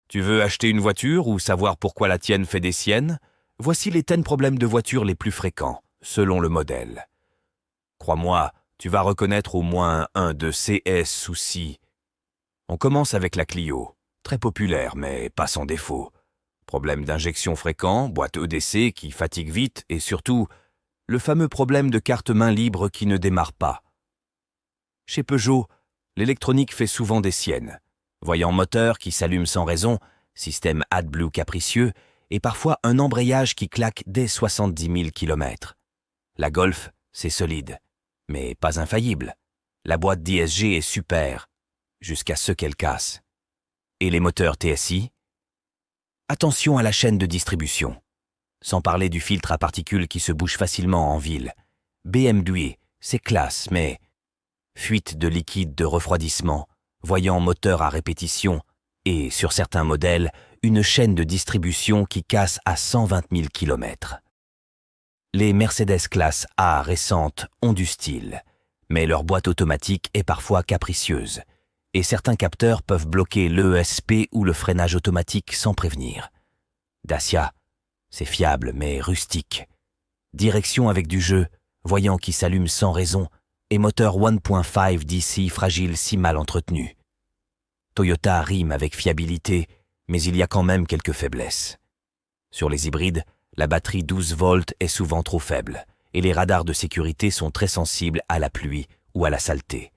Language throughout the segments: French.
Tu veux acheter une voiture ou savoir pourquoi la tienne fait des siennes? Voici les 10 problèmes de voiture les plus fréquents, selon le modèle. Crois-moi, tu vas reconnaître au moins un de ces soucis. On commence avec la Clio, très populaire mais pas sans défaut. Problème d'injection fréquent, boîte EDC qui fatigue vite et surtout, le fameux problème de carte main libre qui ne démarre pas. Chez Peugeot, l'électronique fait souvent des siennes. Voyant moteur qui s'allume sans raison, système AdBlue capricieux et parfois un embrayage qui claque dès 70 000 km. La Golf, c'est solide, mais pas infaillible. La boîte DSG est super, jusqu'à ce qu'elle casse. Et les moteurs TSI? Attention à la chaîne de distribution. Sans parler du filtre à particules qui se bouge facilement en ville. BMW, c'est classe, mais fuite de liquide de refroidissement, voyant moteur à répétition et, sur certains modèles, une chaîne de distribution qui casse à 120 000 km. Les Mercedes classe A récentes ont du style, mais leur boîte automatique est parfois capricieuse, et certains capteurs peuvent bloquer l'ESP ou le freinage automatique sans prévenir. Dacia, c'est fiable mais rustique. Direction avec du jeu, voyant qui s'allume sans raison, et moteur 1.5 DC fragile si mal entretenu. Toyota rime avec fiabilité, mais il y a quand même quelques faiblesses. Sur les hybrides, la batterie 12 volts est souvent trop faible, et les radars de sécurité sont très sensibles à la pluie ou à la saleté.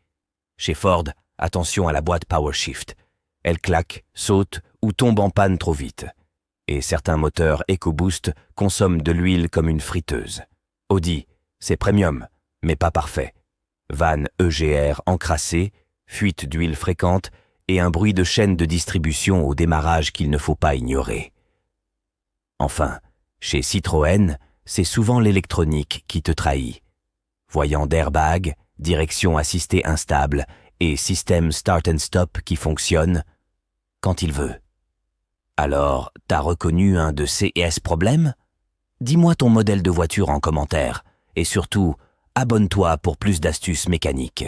Chez Ford, attention à la boîte PowerShift. Elle claque, saute ou tombe en panne trop vite. Et certains moteurs EcoBoost consomment de l'huile comme une friteuse. Audi, c'est premium, mais pas parfait. Vanne EGR encrassée, fuite d'huile fréquente et un bruit de chaîne de distribution au démarrage qu'il ne faut pas ignorer. Enfin, chez Citroën, c'est souvent l'électronique qui te trahit. Voyant d'airbag, direction assistée instable et système start and stop qui fonctionne quand il veut. Alors, t'as reconnu un de ces problèmes? Dis-moi ton modèle de voiture en commentaire et surtout, abonne-toi pour plus d'astuces mécaniques.